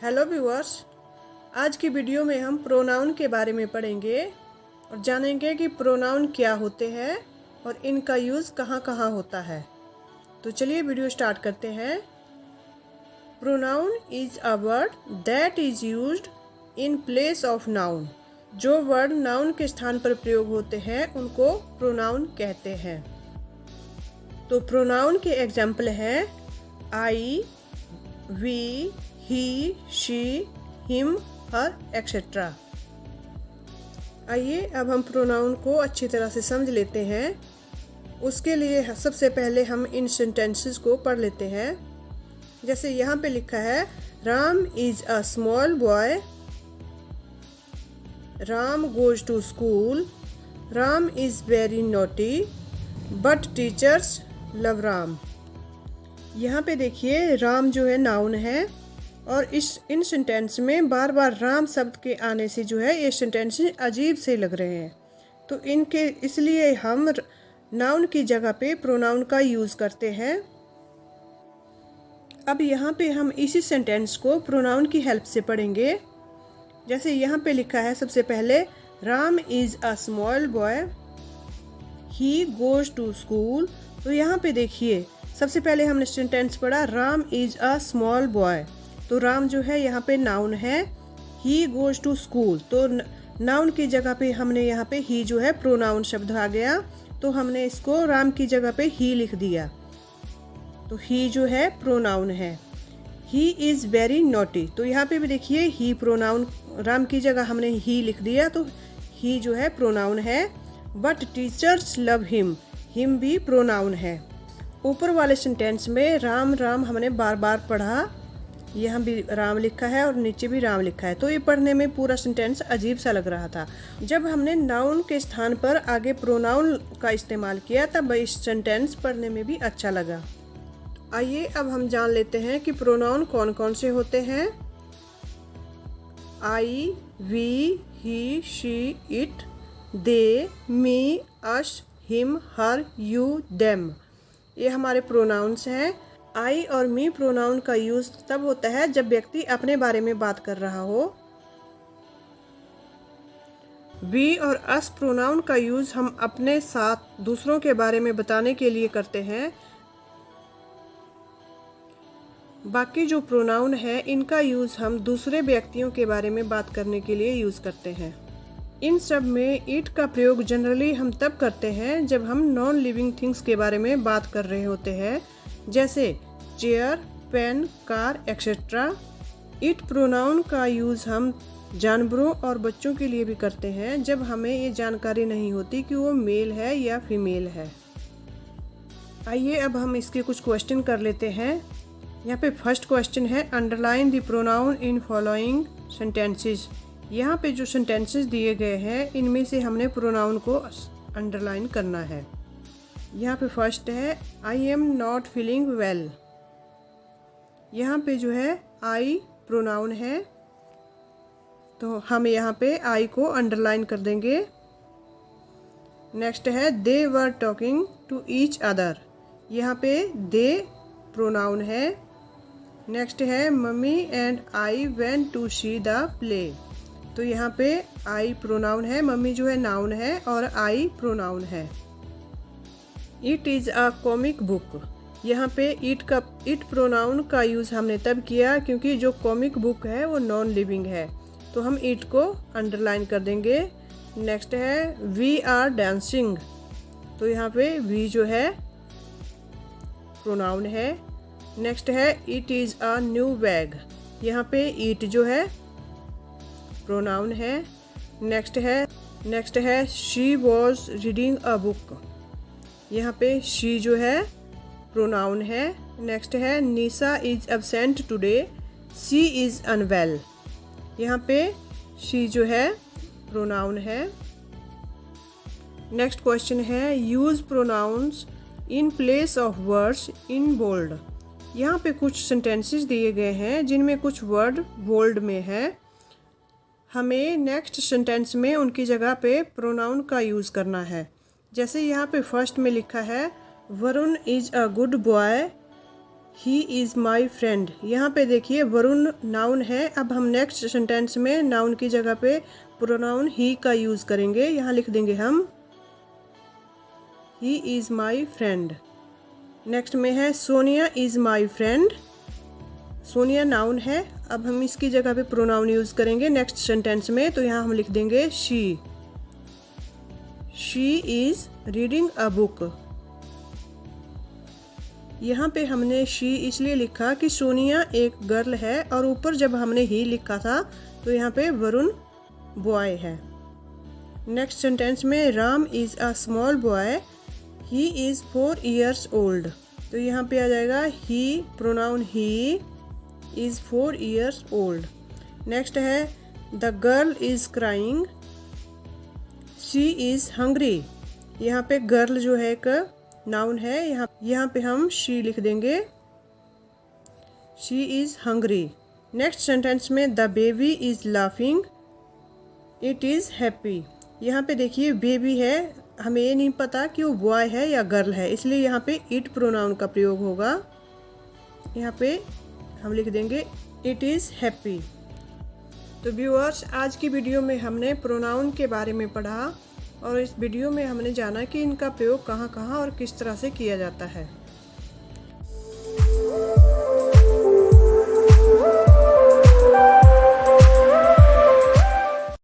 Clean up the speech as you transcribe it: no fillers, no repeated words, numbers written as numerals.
Hello viewers, आज की video में हम प्रोनाउन के बारे में पढ़ेंगे और जानेंगे कि प्रोनाउन क्या होते हैं और इनका यूज़ कहाँ कहाँ होता है। तो चलिए वीडियो स्टार्ट करते हैं। Pronoun is a word that is used in place of noun. जो वर्ड नाउन के स्थान पर प्रयोग होते हैं उनको प्रोनाउन कहते हैं। तो प्रोनाउन के एग्जाम्पल हैं I, we, he, she, him, her, etcetera. आइए अब हम प्रोनाउन को अच्छी तरह से समझ लेते हैं। उसके लिए सबसे पहले हम इन सेंटेंसेस को पढ़ लेते हैं। जैसे यहाँ पे लिखा है, Ram is a small boy, Ram goes to school, Ram is very naughty but teachers love Ram. यहाँ पे देखिए, राम जो है नाउन है और इन सेंटेंस में बार बार राम शब्द के आने से जो है ये सेंटेंस अजीब से लग रहे हैं। तो इनके इसलिए हम नाउन की जगह पे प्रोनाउन का यूज़ करते हैं। अब यहाँ पे हम इसी सेंटेंस को प्रोनाउन की हेल्प से पढ़ेंगे। जैसे यहाँ पे लिखा है, सबसे पहले Ram is a small boy, he goes to school. तो यहाँ पे देखिए, सबसे पहले हमने सेंटेंस पढ़ा Ram is a small boy. तो राम जो है यहाँ पे नाउन है, ही गोज टू स्कूल। तो नाउन की जगह पे हमने यहाँ पे ही जो है प्रोनाउन शब्द आ गया, तो हमने इसको राम की जगह पे ही लिख दिया। तो ही जो है प्रोनाउन है। ही इज़ वेरी नॉटी, तो यहाँ पे भी देखिए ही प्रोनाउन, राम की जगह हमने ही लिख दिया, तो ही जो है प्रोनाउन है। But teachers love him, him भी प्रोनाउन है। ऊपर वाले सेंटेंस में राम राम हमने बार बार पढ़ा, यहाँ भी राम लिखा है और नीचे भी राम लिखा है, तो ये पढ़ने में पूरा सेंटेंस अजीब सा लग रहा था। जब हमने नाउन के स्थान पर आगे प्रोनाउन का इस्तेमाल किया तब इस सेंटेंस पढ़ने में भी अच्छा लगा। आइए अब हम जान लेते हैं कि प्रोनाउन कौन कौन से होते हैं। I, we, he, she, it, they, me, us, him, her, you, them, ये हमारे प्रोनाउंस हैं। आई और मी प्रोनाउन का यूज तब होता है जब व्यक्ति अपने बारे में बात कर रहा हो। वी और अस प्रोनाउन का यूज हम अपने साथ दूसरों के बारे में बताने के लिए करते हैं। बाकी जो प्रोनाउन है इनका यूज हम दूसरे व्यक्तियों के बारे में बात करने के लिए यूज करते हैं। इन सब में इट का प्रयोग जनरली हम तब करते हैं जब हम नॉन लिविंग थिंग्स के बारे में बात कर रहे होते हैं, जैसे chair, pen, car, etcetera. It pronoun का यूज़ हम जानवरों और बच्चों के लिए भी करते हैं जब हमें ये जानकारी नहीं होती कि वो मेल है या फीमेल है। आइए अब हम इसके कुछ क्वेश्चन कर लेते हैं। यहाँ पे फर्स्ट क्वेश्चन है, underline the pronoun in following sentences. यहाँ पे जो सेंटेंसेस दिए गए हैं इनमें से हमने प्रोनाउन को अंडरलाइन करना है। यहाँ पे फर्स्ट है, I am not feeling well. यहाँ पे जो है आई प्रोनाउन है, तो हम यहाँ पे आई को अंडरलाइन कर देंगे। नेक्स्ट है, they were talking to each other. यहाँ पे दे प्रोनाउन है। नेक्स्ट है, mummy and I went to see the play. तो यहाँ पे आई प्रोनाउन है, मम्मी जो है नाउन है और आई प्रोनाउन है। It is a comic book. यहाँ पे इट प्रोनाउन का यूज़ हमने तब किया क्योंकि जो कॉमिक बुक है वो नॉन लिविंग है, तो हम इट को अंडरलाइन कर देंगे। नेक्स्ट है, वी आर डांसिंग। तो यहाँ पे वी जो है प्रोनाउन है। नेक्स्ट है, it is a new bag. यहाँ पे इट जो है प्रोनाउन है। नेक्स्ट है, she was reading a book. यहाँ पे शी जो है प्रोनाउन है। नेक्स्ट है, Nisha is absent today, she is unwell. यहाँ पे शी जो है प्रोनाउन है। नेक्स्ट क्वेश्चन है, use pronouns in place of words in bold. यहाँ पे कुछ सेंटेंसेस दिए गए हैं जिनमें कुछ वर्ड बोल्ड में है। हमें नेक्स्ट सेंटेंस में उनकी जगह पे प्रोनाउन का यूज़ करना है। जैसे यहाँ पे फर्स्ट में लिखा है, Varun is a good boy, he is my friend. यहाँ पे देखिए वरुण नाउन है। अब हम नेक्स्ट सेंटेंस में नाउन की जगह पे प्रोनाउन ही का यूज़ करेंगे। यहाँ लिख देंगे हम he is my friend. Next में है Sonia is my friend. Sonia noun है। अब हम इसकी जगह पे प्रोनाउन यूज़ करेंगे नेक्स्ट सेंटेंस में, तो यहाँ हम लिख देंगे she is reading a book. यहाँ पे हमने शी इसलिए लिखा कि सोनिया एक गर्ल है और ऊपर जब हमने ही लिखा था तो यहाँ पे वरुण बॉय है। नेक्स्ट सेंटेंस में Ram is a small boy, he is 4 years old. तो यहाँ पे आ जाएगा he, pronoun he is 4 years old. Next है the girl is crying, she is hungry. यहाँ पे गर्ल जो है एक नाउन है, यहाँ पे हम शी लिख देंगे, she is hungry. Next sentence में the baby is laughing, it is happy. यहाँ पे देखिए बेबी है, हमें ये नहीं पता कि वो बॉय है या गर्ल है, इसलिए यहाँ पे इट प्रोनाउन का प्रयोग होगा। यहाँ पे हम लिख देंगे इट इज़ हैप्पी। तो व्यूअर्स, आज की वीडियो में हमने प्रोनाउन के बारे में पढ़ा और इस वीडियो में हमने जाना कि इनका प्रयोग कहाँ कहाँ और किस तरह से किया जाता है।